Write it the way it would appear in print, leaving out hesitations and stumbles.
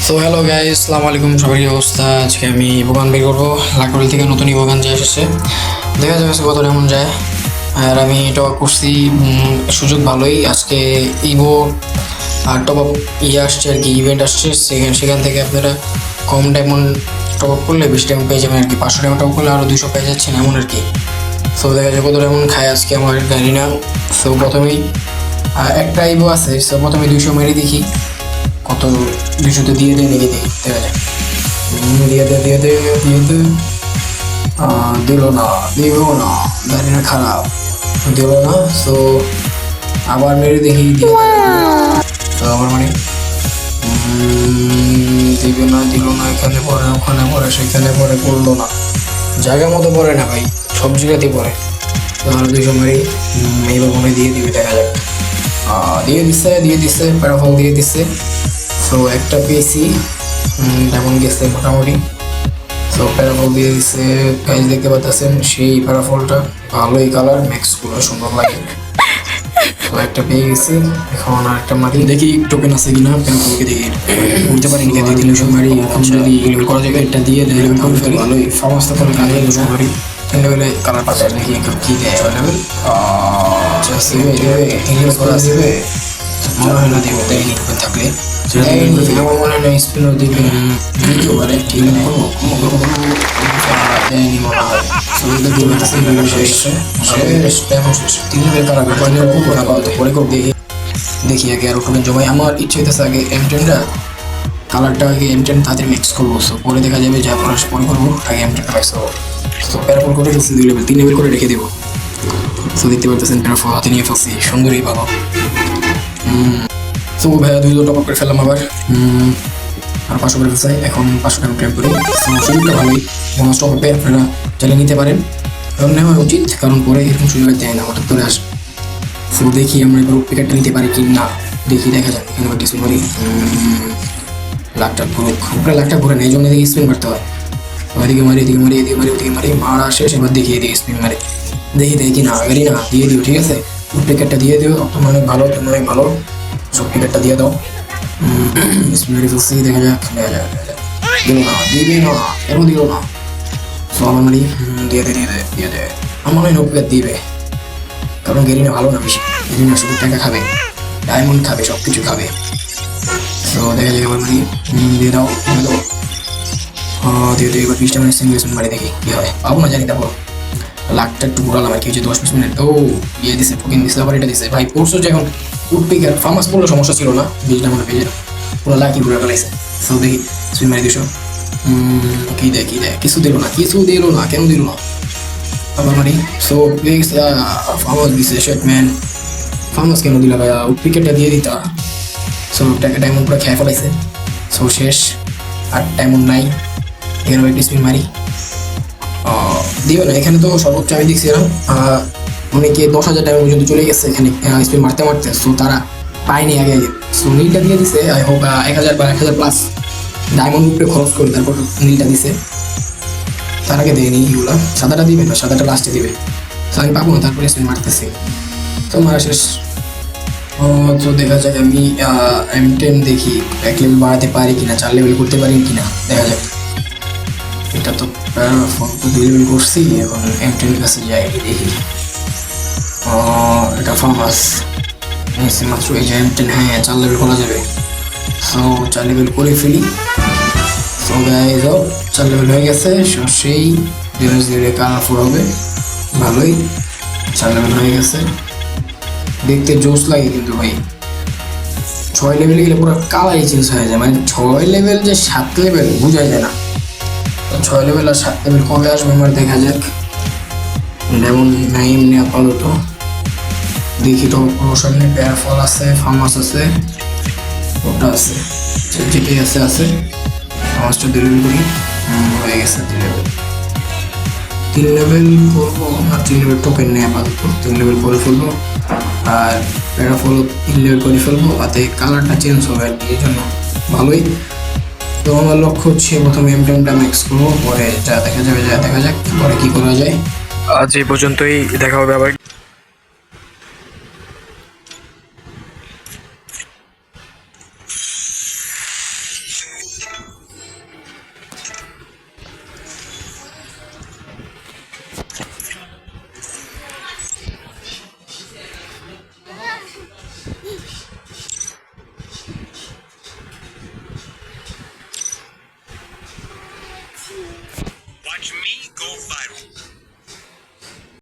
So hello guys, আসসালামু আলাইকুম। সবার কি অবস্থা? আজকে আমি ইবোগান বের করবো। লাকড়ি থেকে নতুন ইবোগান যে এসেছে, দেখা যাবে কতটা এমন যায়। আর আমি টপ করছি, সুযোগ ভালোই। আজকে ইভো আর টপ আপ আসছে আর কি, ইভেন্ট আসছে। সেখান থেকে আপনারা কম ডায়মন্ড টপ আপ করলে বেশি ডায়মন্ড পেয়ে যাবেন আর কি। 500 ডায়মন্ড টপ করলে আরও 200 পেয়ে যাচ্ছেন এমন আর কি। সো দেখা যায় কত ডায়মন্ড খায় আজকে আমার গাড়ি না। সো প্রথমেই একটা ইভো আছে, সো প্রথমে 200 মেরে দেখি কত 200তে দিয়ে দেয় নাকি, দেখি দেখা যায়। দিয়ে দে দিল না, গাড়িটা খারাপ, দিল না। সো আবার মেরে দেখি, তো আবার মানে দিল না, এখানে পরে ওখানে পরে সেখানে পরে পড়লো না, জায়গা মতো পড়ে না ভাই, সব জায়গাতেই পড়ে। তো আর 200 মেরে এইবার মনে দিয়ে দিবে, দেখা যাক। দিয়ে দিচ্ছে প্যারাফল দিয়ে দিচ্ছে। সো একটা পেয়েছি, যেমন গেছে মোটামুটি। সো প্যারাফল দিয়ে দিচ্ছে, গাইজ দেখতে পাচ্ছেন সেই প্যারাফলটা ভালোই, কালার ম্যাক্সগুলো সুন্দর লাগে। তো একটা পেয়ে গেছি, এখন আর একটা মারি দেখি টোকেন আছে কিনা। প্যারাফলকে দেখি উঠতে পারি নাকি, 200 মারি। এখন যদি লেভেল করা যাবে, এটা দিয়ে লেভেল করে ফেলি, ভালোই সমস্ত করে কাজে 200 মারি। 10 লেভেলে কালার পাচ্ছে নাকি, কি দেয় 6 লেভেল দেবে করা দেবে, মনে হয় না দেবে, দেয়নি থাকলে আমার মনে হয় না স্পিনও দিবে, দিতেও পারে। ঠিক দেয়নি মনে হয়। দেখি আগে আরো টোকেন জমাই। আমার ইচ্ছে হইতেছে আগে M10টা কালারটা আগে M10 তাদের মিক্স করবো। সো পরে দেখা যাবে, যা পরে পরে করবো, আগে M10টা মিক্স করবো। তো প্যারাফল করে ফেলছি 2 লেভেল, 3 লেভেল করে রেখে দেবো। তো দেখতে পারতেছেন প্যারাফল হাতে নিয়ে ফেলছি, সুন্দরই ভালো। তো ভাইয়া 200 টপ আপ করে ফেললাম আবার, আর 500 করে ফেলছি। এখন 500 টাকা ক্লেম করি। সুযোগটা ভালোই, বোনাস টপ আপে আপনারা চাইলে নিতে পারেন, কারণ নেওয়া উচিত, কারণ পরে এরকম সুযোগ দেয় না, হঠাৎ করে আসে। সো দেখি আমরা এবার উইকেটটা নিতে পারি কি না, দেখি দেখা যাক। এখানে একটা স্পিন মারি, লাখটা পুরো উপরে লাখটা ঘুরে নেই, এই জন্য এদিকে স্পিন মারতে হয়। এদিকে মারি ওদিকে মারি, মারা শেষ। এবার দেখি এদিকে স্পিন মারি, দেখি না গাড়ি না দিয়ে দিও, ঠিক আছে। উইকেটটা দিয়ে দিও, তোমার অনেক ভালো, তুমি অনেক ভালো। সব উইকেটটা দিয়ে দাও। স্পিন মারি ফেলছি, দেখা যাক। দিল না, কেন দিল না। সো আমার মারি, দিয়ে দে। আমার মনে হয় উইকেট দিবে, কারণ গেরিনা ভালো না বেশি, গেরিনা শুধু টাকা খাবে, ডায়মন্ড খাবে, সব কিছু খাবে। তো দেখা যাক আমার মারি, দিয়ে দাও। দিয়ে এবার 20টা মিনিট সিঙ্গেল মারি, দেখি কি হয়। পাবো না জানি, তারপর লাখটা একটু ঘুরালাম আর কি, হচ্ছে 10-20 মিনিট। ও দিছে, টোকেন দিছে, আবার এটা দিছে। ভাই পড়ছো যে এখন উডপিকার ফার্মাস পড়লে সমস্যা ছিল না, 20টা মনে পেয়ে পুরো লাখই ঘুরে ফেলাইছে। তো দেখি সুইম মারি 200, কি দেয় কিছু দিল না, কেন দিল না। আবার মারি, সো ফার্মাস দিছে। শেট ম্যান, ফার্মাস কেন দিলা ভাইয়া, উডপিকারটা দিয়ে দিতা। সো ডায়মন্ড পুরো খেয়ে ফেলাইছে। সো শেষ, আর ডায়মন্ড নাই। এখানে একটা স্পিন মারি, দিও না। এখানে তো সর্বোচ্চ আমি দেখছিলাম অনেকে 10,000 টাকা পর্যন্ত চলে গেছে এখানে স্পিন মারতে। সো তারা পায়নি আগে। সো নীলটা দিয়ে দিছে, আই হোক 1,000 বা 1,000 প্লাস ডায়মন্ড উপরে খরচ করে তারপর নীলটা দিছে। তার আগে দেয়নি এগুলো, সাদাটা দিবে না, সাদাটা লাস্টে দিবে। তো আমি পাবো না, তারপরে স্পিন মারতেছি। তো মারা শেষ। তো দেখা যাক, আমি M10 দেখি 1 লেভেল বাড়াতে পারি কিনা, 4 লেভেল করতে পারি কিনা, দেখা যাক। এটা তো ফোন তো ডেলিভারি করছি, এখন M10 এর কাছে যাই, দেখি। এটা ফার্মাস মাত্র, এই যে M10, হ্যাঁ 4 লেভেল করা যাবে। সো 4 লেভেল করে ফেলি। সো গাইজ 4 লেভেল হয়ে গেছে। সেই ধীরে কালারফুল হবে, ভালোই। 4 লেভেল হয়ে গেছে, দেখতে জোস লাগে কিন্তু ভাই। 6 লেভেলে গেলে পুরো কালারই চেঞ্জ হয়ে যায়, মানে 6 লেভেল যে 7 লেভেল বোঝা যায় না। 6 লেভেল আর 7 লেভেল কবে আসবে আমার, দেখা যাক। যেমন নাই এমনি আপাতত দেখি। তো সামনে প্যারাফল আছে, ফার্মাস আছে, ওটা আছে, যেটি আছে। ফার্মাসটা 2 লেভেল করি, হয়ে গেছে 3 লেভেল করবো। আর 3 লেভেল টোকেন নেই আপাতত, 3 লেভেল করে ফেলবো। আর প্যারাফল 3 লেভেল করে ফেলবো, তাতে কালারটা চেঞ্জ হবে আর কি, এই জন্য ভালোই। তো আমার লক্ষ্য হচ্ছে প্রথমে M10টা ম্যাক্স করবো, পরে যা দেখা যাক পরে কি করা যায়। আজ এই পর্যন্তই, দেখা হবে আবার।